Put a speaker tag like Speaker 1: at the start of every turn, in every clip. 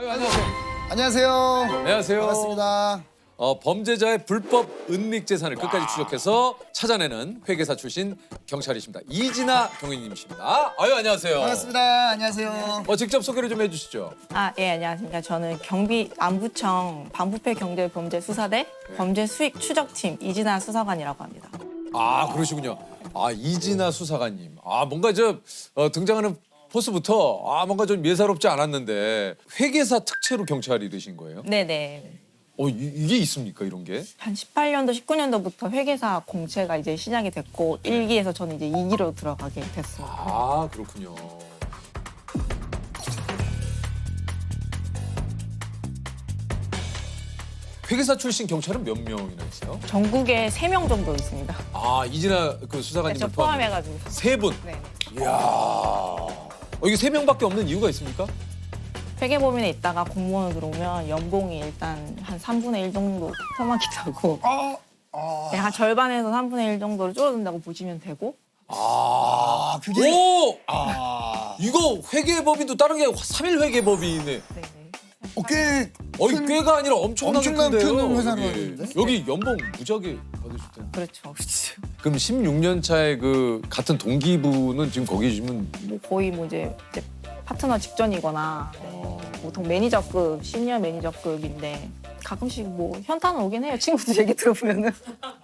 Speaker 1: 안녕하세요.
Speaker 2: 안녕하세요.
Speaker 1: 안녕하세요.
Speaker 2: 반갑습니다.
Speaker 1: 범죄자의 불법 은닉 재산을 끝까지 추적해서 찾아내는 회계사 출신 경찰이십니다. 이진아 경위님이십니다. 안녕하세요.
Speaker 2: 반갑습니다. 안녕하세요.
Speaker 1: 직접 소개를 좀 해주시죠.
Speaker 3: 예, 안녕하십니까. 저는 경비 남부청 반부패 경제범죄수사대 범죄수익 추적팀 이진아 수사관이라고 합니다.
Speaker 1: 그러시군요. 이진아 수사관님. 뭔가 등장하는 포스부터 뭔가 좀 예사롭지 않았는데 회계사 특채로 경찰이 되신 거예요?
Speaker 3: 네네.
Speaker 1: 이게 있습니까, 이런 게?
Speaker 3: 한 18년도, 19년도부터 회계사 공채가 이제 시작이 됐고 1기에서 저는 이제 2기로 들어가게 됐습니다.
Speaker 1: 그렇군요. 회계사 출신 경찰은 몇 명이나 있어요?
Speaker 3: 전국에 3명 정도 있습니다.
Speaker 1: 이진아 그 수사관님을
Speaker 3: 저 포함해가지고.
Speaker 1: 세 분.
Speaker 3: 네.
Speaker 1: 이야. 이게 세 명밖에 없는 이유가 있습니까?
Speaker 3: 회계법인에 있다가 공무원으로 들어오면 연봉이 일단 한 3분의 1 정도 포함하기도 하고 네, 한 절반에서 3분의 1 정도를 줄어든다고 보시면 되고
Speaker 2: 그게
Speaker 1: 오! 이거 회계법인도 다른 게 3일 회계법인에.
Speaker 3: 네네.
Speaker 2: 꽤
Speaker 1: 꽤가 아니라 엄청나게
Speaker 2: 엄청난
Speaker 1: 큰데요.
Speaker 2: 큰 회사로
Speaker 1: 여기.
Speaker 2: 하는데?
Speaker 1: 여기 연봉 무지하게 받으실 텐데.
Speaker 3: 그렇죠.
Speaker 1: 그럼 16년 차에 그 같은 동기분은 지금 거기 계시면
Speaker 3: 뭐 거의 뭐 이제 파트너 직전이거나 보통 매니저급, 시니어 매니저급인데 가끔씩 뭐 현타는 오긴 해요. 친구들 얘기 들어보면은.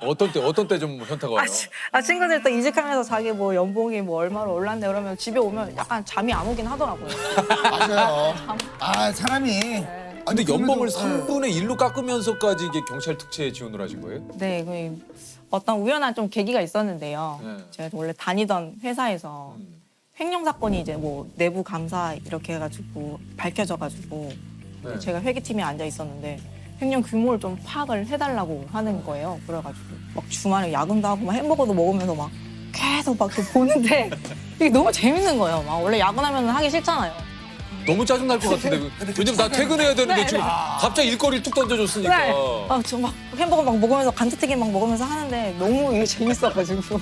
Speaker 1: 어떤 때 좀 현타가 와요?
Speaker 3: 친구들 또 이직하면서 자기 뭐 연봉이 뭐 얼마로 올랐네 그러면 집에 오면 약간 잠이 안 오긴 하더라고요.
Speaker 2: 맞아요. 사람이.
Speaker 1: 근데 연봉을
Speaker 2: 그래도,
Speaker 1: 3분의 1로 깎으면서까지 이게 경찰 특채에 지원을 하신 거예요?
Speaker 3: 네, 어떤 우연한 좀 계기가 있었는데요.
Speaker 1: 네.
Speaker 3: 제가 원래 다니던 회사에서 횡령 사건이 이제 뭐 내부 감사 이렇게 해가지고 밝혀져가지고
Speaker 1: 네.
Speaker 3: 제가 회계팀에 앉아 있었는데 횡령 규모를 좀 파악을 해달라고 하는 거예요. 그래가지고 막 주말에 야근도 하고 막 햄버거도 먹으면서 막 계속 막 이렇게 보는데 이게 너무 재밌는 거예요. 막 원래 야근하면 하기 싫잖아요.
Speaker 1: 너무 짜증날 것 같은데. 왜냐면 나 퇴근해야 되는데
Speaker 3: 네,
Speaker 1: 지금 갑자기 일거리를 뚝 던져줬으니까.
Speaker 3: 네. 저 막 햄버거 막 먹으면서 감자튀김 막 먹으면서 하는데 너무 이게 재밌어가지고.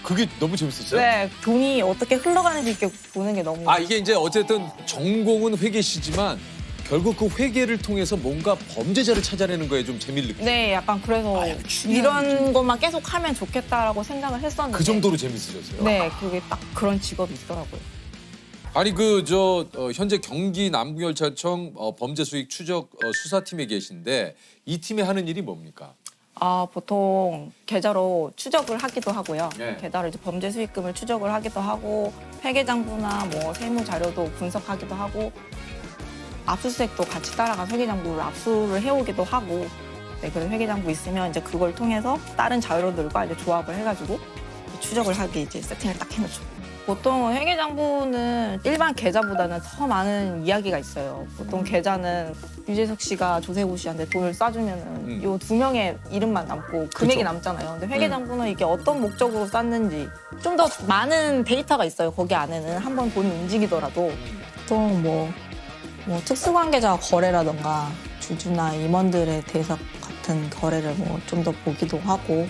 Speaker 1: 그게 너무 재밌었어요?
Speaker 3: 네, 돈이 어떻게 흘러가는지 이렇게 보는 게 너무.
Speaker 1: 이게 이제 어쨌든 전공은 회계시지만 결국 그 회계를 통해서 뭔가 범죄자를 찾아내는 거에 좀 재미를 느끼고
Speaker 3: 네, 약간 그래서 이런 것만 계속 하면 좋겠다라고 생각을 했었는데.
Speaker 1: 그 정도로 재밌으셨어요?
Speaker 3: 네, 그게 딱 그런 직업이 있더라고요.
Speaker 1: 현재 경기 남부경찰청 범죄수익 추적 수사팀에 계신데 이 팀이 하는 일이 뭡니까?
Speaker 3: 보통 계좌로 추적을 하기도 하고요.
Speaker 1: 네.
Speaker 3: 계좌로 이제 범죄 수익금을 추적을 하기도 하고 회계장부나 뭐 세무 자료도 분석하기도 하고 압수수색도 같이 따라가서 회계장부를 압수를 해오기도 하고 네, 그래서 회계장부 있으면 이제 그걸 통해서 다른 자료들과 이제 조합을 해가지고 추적을 하기 이제 세팅을 딱 해놓죠. 보통 회계장부는 일반 계좌보다는 더 많은 이야기가 있어요. 보통 계좌는 유재석 씨가 조세호 씨한테 돈을 쏴주면은 요 2명의 이름만 남고 금액이
Speaker 1: 그쵸.
Speaker 3: 남잖아요. 근데 회계장부는 이게 어떤 목적으로 쐈는지 좀 더 많은 데이터가 있어요. 거기 안에는 한번 돈이 움직이더라도 보통 뭐 특수관계자 거래라던가 주주나 임원들에 대해서 같은 거래를 뭐 좀 더 보기도 하고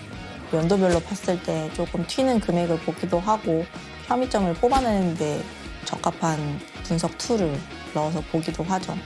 Speaker 3: 연도별로 봤을 때 조금 튀는 금액을 보기도 하고 혐의점을 뽑아내는데 적합한 분석 툴을 넣어서 보기도 하죠.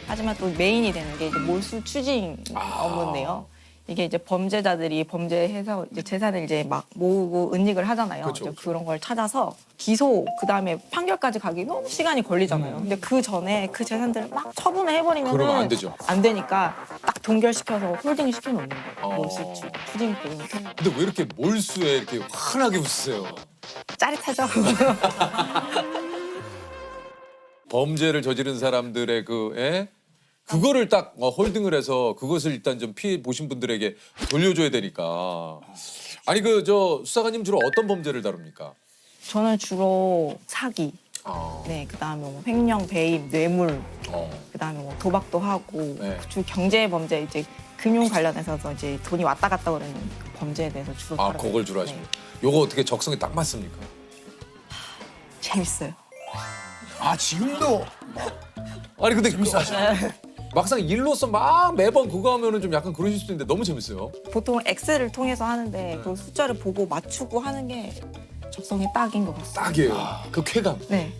Speaker 3: 하지만 또 메인이 되는 게 이제 몰수 추징 업무인데요. 이게 이제 범죄자들이 범죄해서 이제 재산을 이제 막 모으고 은닉을 하잖아요.
Speaker 1: 그렇죠,
Speaker 3: 이제
Speaker 1: 그렇죠.
Speaker 3: 그런 걸 찾아서 기소 그다음에 판결까지 가기 너무 시간이 걸리잖아요. 근데 그 전에 그 재산들을 막 처분을 해버리면
Speaker 1: 그러면 안 되죠.
Speaker 3: 안 되니까 딱 동결시켜서 홀딩 시켜놓는 거예요.
Speaker 1: 어.
Speaker 3: 몰수 추징 포인트.
Speaker 1: 근데 왜 이렇게 몰수에 이렇게 환하게 웃으세요?
Speaker 3: 짜릿하죠.
Speaker 1: 범죄를 저지른 사람들의 그거를 딱 홀딩을 해서 그것을 일단 좀 피해 보신 분들에게 돌려줘야 되니까. 수사관님 주로 어떤 범죄를 다룹니까?
Speaker 3: 저는 주로 사기, 네, 그다음에 뭐 횡령, 배임, 뇌물, 그다음에 뭐 도박도 하고
Speaker 1: 네.
Speaker 3: 주 경제 범죄 이제 금융 관련해서도 이제 돈이 왔다 갔다 그러는 그 범죄에 대해서 주로 다루고
Speaker 1: 그걸 주로 하시고.
Speaker 3: 네.
Speaker 1: 요거 어떻게 적성에 딱 맞습니까?
Speaker 3: 재밌어요.
Speaker 2: 지금도
Speaker 1: 근데 막상 일로서 막 매번 그거 하면은 좀 약간 그러실 수도 있는데 너무 재밌어요.
Speaker 3: 보통 엑셀을 통해서 하는데 그 숫자를 보고 맞추고 하는 게 적성에 딱인 것 같습니다.
Speaker 1: 딱이에요. 그 쾌감.
Speaker 3: 네.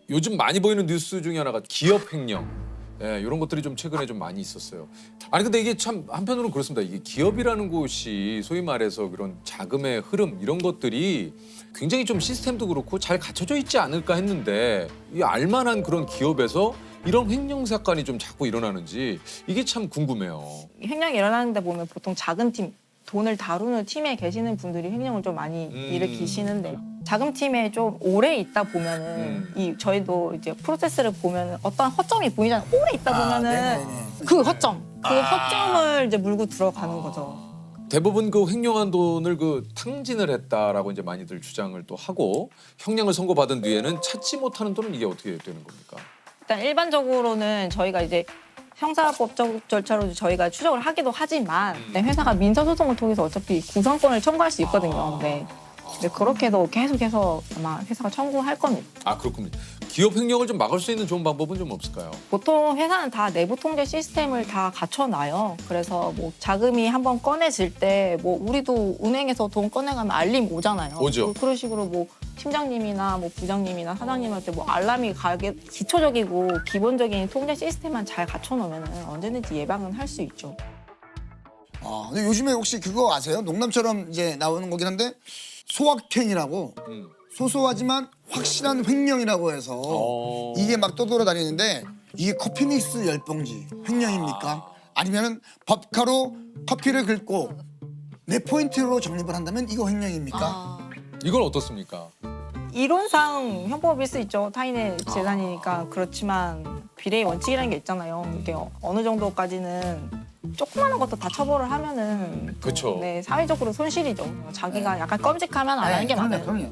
Speaker 1: 요즘 많이 보이는 뉴스 중에 하나가 기업 횡령. 예, 이런 것들이 좀 최근에 좀 많이 있었어요. 아니 근데 이게 참 한편으로는 그렇습니다. 이게 기업이라는 곳이 소위 말해서 그런 자금의 흐름 이런 것들이 굉장히 좀 시스템도 그렇고 잘 갖춰져 있지 않을까 했는데 이 알만한 그런 기업에서 이런 횡령 사건이 좀 자꾸 일어나는지 이게 참 궁금해요.
Speaker 3: 횡령이 일어나는데 보면 보통 작은 팀, 돈을 다루는 팀에 계시는 분들이 횡령을 좀 많이 일으키시는데 작은 팀에 좀 오래 있다 보면은 이 저희도 이제 프로세스를 보면 어떤 허점이 보이잖아요. 오래 있다 보면은
Speaker 2: 네네네.
Speaker 3: 그 허점을 이제 물고 들어가는 거죠.
Speaker 1: 대부분 그 횡령한 돈을 그 탕진을 했다라고 이제 많이들 주장을 또 하고 형량을 선고받은 뒤에는 찾지 못하는 돈은 이게 어떻게 되는 겁니까?
Speaker 3: 일단 일반적으로는 저희가 이제 형사법적 절차로 저희가 추적을 하기도 하지만 회사가 민사소송을 통해서 어차피 구상권을 청구할 수 있거든요. 네. 근데 그렇게도 계속해서 아마 회사가 청구할 겁니다.
Speaker 1: 아 그렇군요. 기업 횡령을 좀 막을 수 있는 좋은 방법은 좀 없을까요?
Speaker 3: 보통 회사는 다 내부 통제 시스템을 다 갖춰놔요. 그래서 뭐 자금이 한번 꺼내질 때 뭐 우리도 은행에서 돈 꺼내가면 알림 오잖아요.
Speaker 1: 오죠.
Speaker 3: 그런 식으로 뭐 팀장님이나 뭐 부장님이나 사장님한테 뭐 알람이 가게 기초적이고 기본적인 통제 시스템만 잘 갖춰놓으면 언제든지 예방은 할 수 있죠.
Speaker 2: 근데 요즘에 혹시 그거 아세요? 농담처럼 이제 나오는 거긴 한데 소확행이라고 소소하지만 확실한 횡령이라고 해서 이게 막 떠돌아다니는데 이게 커피 믹스 10봉지 횡령입니까? 아니면은 법카로 커피를 긁고 내 포인트로 적립을 한다면 이거 횡령입니까?
Speaker 1: 이건 어떻습니까?
Speaker 3: 이론상 형법일 수 있죠. 타인의 재산이니까. 그렇지만 비례의 원칙이라는 게 있잖아요. 이게 어느 정도까지는 조그마한 것도 다 처벌을 하면은
Speaker 1: 그쵸.
Speaker 3: 네, 사회적으로 손실이죠. 자기가 약간 껌직하면 안 하는 게 맞아요.
Speaker 2: 그럼요.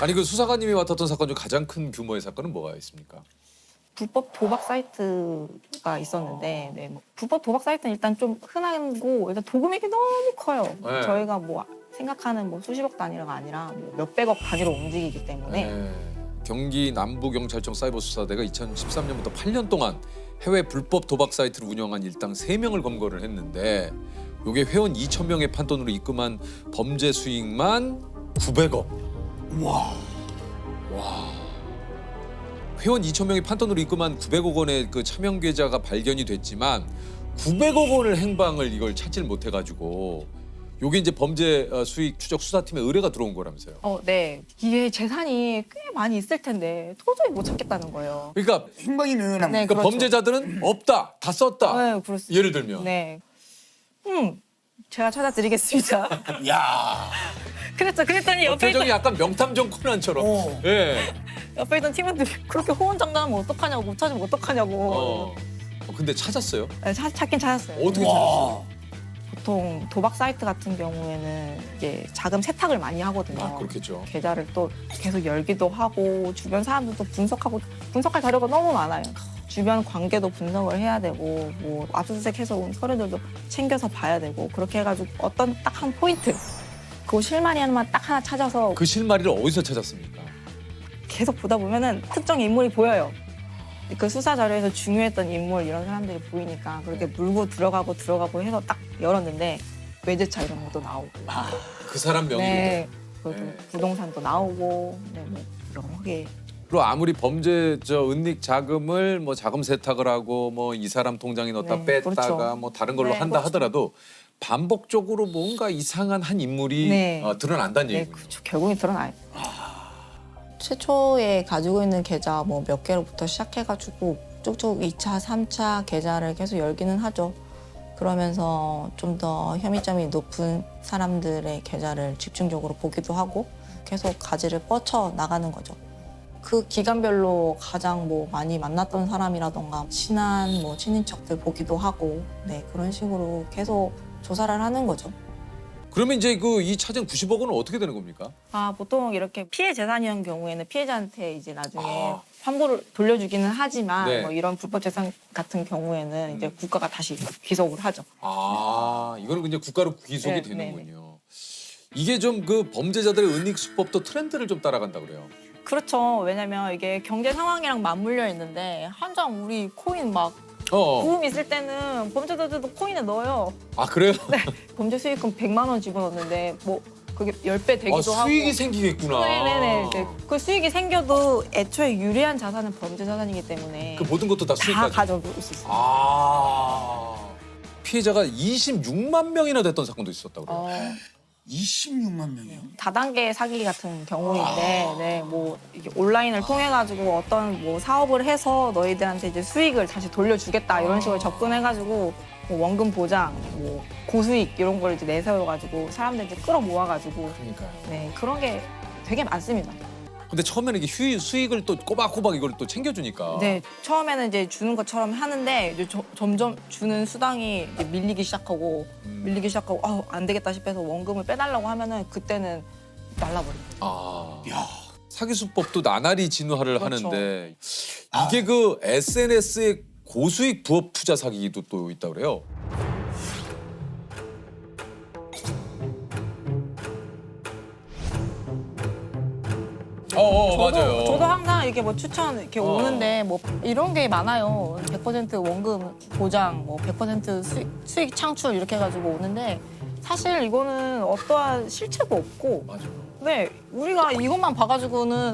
Speaker 1: 아니 그 수사관님이 맡았던 사건 중 가장 큰 규모의 사건은 뭐가 있습니까?
Speaker 3: 불법 도박 사이트가 있었는데 네, 뭐 불법 도박 사이트는 일단 좀 흔하고 일단 도금액이 너무 커요.
Speaker 1: 네.
Speaker 3: 저희가 뭐 생각하는 뭐 수십억 단위가 아니라 뭐 몇백억 단위로 움직이기 때문에
Speaker 1: 네. 경기 남부경찰청 사이버수사대가 2013년부터 8년 동안 해외 불법 도박 사이트를 운영한 일당 3명을 검거를 했는데 요게 회원 2,000명의 판돈으로 입금한 범죄 수익만 900억.
Speaker 2: 와.
Speaker 1: 회원 2,000명의 판돈으로 입금한 900억 원의 그 차명 계좌가 발견이 됐지만 900억 원을 행방을 이걸 찾질 못해가지고 요게 이제 범죄 수익 추적 수사팀에 의뢰가 들어온 거라면서요.
Speaker 3: 네. 이게 재산이 꽤 많이 있을 텐데 도저히 못 찾겠다는 거예요.
Speaker 1: 그러니까,
Speaker 2: 행방이 묘연한
Speaker 3: 네,
Speaker 2: 거.
Speaker 1: 그러니까 범죄자들은 없다, 다 썼다.
Speaker 3: 네, 그렇습니다.
Speaker 1: 예를 들면.
Speaker 3: 네. 제가 찾아드리겠습니다.
Speaker 2: 야.
Speaker 3: 그랬더니 옆에
Speaker 1: 표정이 약간 명탐정 코난처럼.
Speaker 2: 어.
Speaker 1: 예.
Speaker 3: 옆에 있던 팀원들이 그렇게 호언장담하면 어떡하냐고 못 찾으면 어떡하냐고.
Speaker 1: 근데 찾았어요?
Speaker 3: 네, 찾긴 찾았어요.
Speaker 1: 어떻게 찾았어요?
Speaker 3: 보통 도박 사이트 같은 경우에는 이제 자금 세탁을 많이 하거든요.
Speaker 1: 아, 그렇겠죠.
Speaker 3: 계좌를 또 계속 열기도 하고 주변 사람들도 분석할 자료가 너무 많아요. 주변 관계도 분석을 해야 되고 뭐 압수수색해서 온 서류들도 챙겨서 봐야 되고 그렇게 해가지고 어떤 딱 한 포인트 그 실마리 하나만 딱 하나 찾아서
Speaker 1: 그 실마리를 어디서 찾았습니까?
Speaker 3: 계속 보다 보면은 특정 인물이 보여요. 그 수사 자료에서 중요했던 인물 이런 사람들이 보이니까 그렇게 물고 들어가고 해서 딱 열었는데 외제차 이런 것도 나오고
Speaker 1: 그 사람 명의로.
Speaker 3: 네, 그리고
Speaker 1: 네.
Speaker 3: 부동산도 나오고 네, 뭐 여러 개.
Speaker 1: 그리고 아무리 범죄 은닉 자금을 뭐 자금 세탁을 하고 뭐 이 사람 통장에 넣었다
Speaker 3: 네,
Speaker 1: 뺐다가
Speaker 3: 그렇죠.
Speaker 1: 뭐 다른 걸로
Speaker 3: 네,
Speaker 1: 한다
Speaker 3: 그렇죠.
Speaker 1: 하더라도 반복적으로 뭔가 이상한 한 인물이
Speaker 3: 네.
Speaker 1: 드러난다는
Speaker 3: 네,
Speaker 1: 얘기군요.
Speaker 3: 그렇죠. 결국에 드러나요. 최초에 가지고 있는 계좌 뭐 몇 개로부터 시작해가지고 쭉쭉 2차, 3차 계좌를 계속 열기는 하죠. 그러면서 좀 더 혐의점이 높은 사람들의 계좌를 집중적으로 보기도 하고 계속 가지를 뻗쳐 나가는 거죠. 그 기간별로 가장 뭐 많이 만났던 사람이라던가 친한 뭐 친인척들 보기도 하고 네 그런 식으로 계속 조사를 하는 거죠.
Speaker 1: 그러면 이제 그 이 차증 90억 원은 어떻게 되는 겁니까?
Speaker 3: 보통 이렇게 피해 재산이었는 경우에는 피해자한테 이제 나중에
Speaker 1: 아.
Speaker 3: 환불을 돌려주기는 하지만
Speaker 1: 네.
Speaker 3: 뭐 이런 불법 재산 같은 경우에는 이제 국가가 다시 귀속을 하죠.
Speaker 1: 이거는 이제 국가로 귀속이
Speaker 3: 네,
Speaker 1: 되는군요. 이게 좀 그 범죄자들의 은닉 수법도 트렌드를 좀 따라간다 그래요.
Speaker 3: 그렇죠. 왜냐면 이게 경제 상황이랑 맞물려 있는데 한장 우리 코인 막 부음 있을 때는 범죄자들도 코인에 넣어요.
Speaker 1: 아 그래요?
Speaker 3: 범죄 수익금 100만 원 집어넣는데 뭐 그게 10배 되기도 하고.
Speaker 1: 수익이 생기겠구나.
Speaker 3: 네네네. 네. 그 수익이 생겨도 애초에 유리한 자산은 범죄 자산이기 때문에
Speaker 1: 그 모든 것도 다
Speaker 3: 다
Speaker 1: 수익까지.
Speaker 3: 가져올 수 있어요.
Speaker 1: 피해자가 26만 명이나 됐던 사건도 있었다고 그래요.
Speaker 2: 26만 명이요?
Speaker 3: 다단계 사기 같은 경우인데, 네, 뭐 이게 온라인을 통해 가지고 어떤 뭐 사업을 해서 너희들한테 이제 수익을 다시 돌려주겠다 이런 식으로 접근해가지고 뭐 원금 보장, 뭐 고수익 이런 걸 이제 내세워 가지고 사람들 이제 끌어모아 가지고,
Speaker 1: 그러니까요.
Speaker 3: 네, 그런 게 되게 많습니다.
Speaker 1: 근데 처음에는 이게 수익을 또 꼬박꼬박 이걸 또 챙겨주니까.
Speaker 3: 네, 처음에는 이제 주는 것처럼 하는데 이제 점점 주는 수당이 이제 밀리기 시작하고 안 되겠다 싶어서 원금을 빼달라고 하면은 그때는 날라버려요.
Speaker 1: 사기 수법도 나날이 진화를
Speaker 3: 그렇죠.
Speaker 1: 하는데 이게 그 SNS의 고수익 부업 투자 사기도 또 있다고 그래요. 맞아요.
Speaker 3: 저도 항상 이렇게 뭐 추천 이렇게 오는데 뭐 이런 게 많아요. 100% 원금 보장, 뭐 100% 수익 창출 이렇게 해가지고 오는데 사실 이거는 어떠한 실체도 없고.
Speaker 1: 맞아요.
Speaker 3: 네, 우리가 이것만 봐가지고는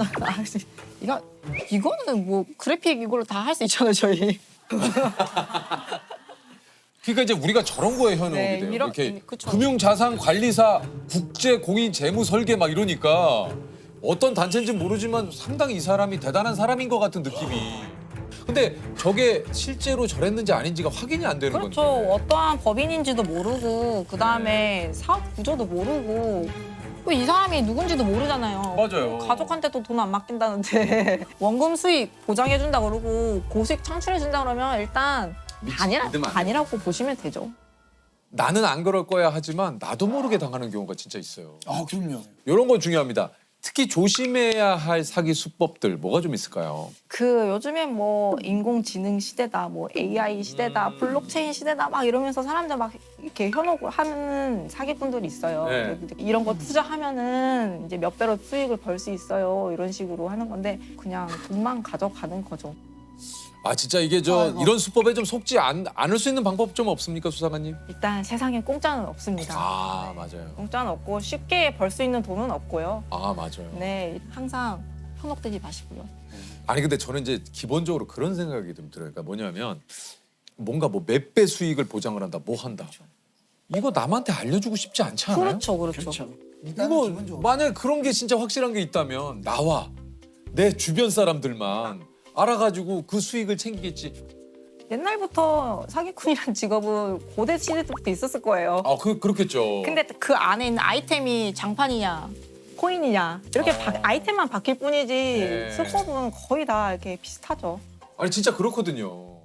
Speaker 3: 이거는 뭐 그래픽 이걸로 다 할 수 있잖아요, 저희.
Speaker 1: 그러니까 이제 우리가 저런 거에 현혹이
Speaker 3: 네,
Speaker 1: 돼요.
Speaker 3: 이런-
Speaker 1: 이렇게
Speaker 3: 그쵸.
Speaker 1: 금융자산관리사, 국제공인재무설계 막 이러니까 어떤 단체인지 모르지만 상당히 이 사람이 대단한 사람인 것 같은 느낌이. 근데 저게 실제로 저랬는지 아닌지가 확인이 안 되는
Speaker 3: 그렇죠.
Speaker 1: 건데.
Speaker 3: 어떠한 법인인지도 모르고 그다음에 사업 구조도 모르고 또 이 사람이 누군지도 모르잖아요.
Speaker 1: 맞아요.
Speaker 3: 가족한테도 돈 안 맡긴다는데 원금 수익 보장해준다 그러고 고수익 창출해준다 그러면 일단
Speaker 1: 믿으면 안 돼요.
Speaker 3: 반이라고 보시면 되죠.
Speaker 1: 나는 안 그럴 거야 하지만 나도 모르게 당하는 경우가 진짜 있어요.
Speaker 2: 그럼요.
Speaker 1: 이런 건 중요합니다. 특히 조심해야 할 사기 수법들 뭐가 좀 있을까요?
Speaker 3: 그 요즘엔 뭐 인공지능 시대다, 뭐 AI 시대다, 블록체인 시대다 막 이러면서 사람들 막 이렇게 현혹을 하는 사기꾼들이 있어요.
Speaker 1: 네.
Speaker 3: 이런 거 투자하면은 이제 몇 배로 수익을 벌 수 있어요. 이런 식으로 하는 건데 그냥 돈만 가져가는 거죠.
Speaker 1: 진짜 이게
Speaker 2: 아이고.
Speaker 1: 이런 수법에 좀 속지 않을 수 있는 방법 좀 없습니까, 수사관님?
Speaker 3: 일단 세상에 공짜는 없습니다.
Speaker 1: 맞아요.
Speaker 3: 공짜는 없고 쉽게 벌 수 있는 돈은 없고요.
Speaker 1: 맞아요.
Speaker 3: 네, 항상 현혹되지 마시고요.
Speaker 1: 아니 근데 저는 이제 기본적으로 그런 생각이 좀 들어요. 그러니까 뭐냐면 뭔가 뭐 몇 배 수익을 보장을 한다, 뭐 한다. 이거 남한테 알려주고 싶지 않지 않아요?
Speaker 3: 그렇죠.
Speaker 2: 일단은
Speaker 1: 이거
Speaker 2: 기본적으로.
Speaker 1: 만약 그런 게 진짜 확실한 게 있다면 나와 내 주변 사람들만 알아가지고 그 수익을 챙기겠지.
Speaker 3: 옛날부터 사기꾼이란 직업은 고대 시대 때부터 있었을 거예요.
Speaker 1: 그렇겠죠.
Speaker 3: 근데 그 안에 있는 아이템이 장판이냐, 코인이냐 이렇게 아이템만 바뀔 뿐이지
Speaker 1: 네.
Speaker 3: 수법은 거의 다 이렇게 비슷하죠.
Speaker 1: 아니 진짜 그렇거든요.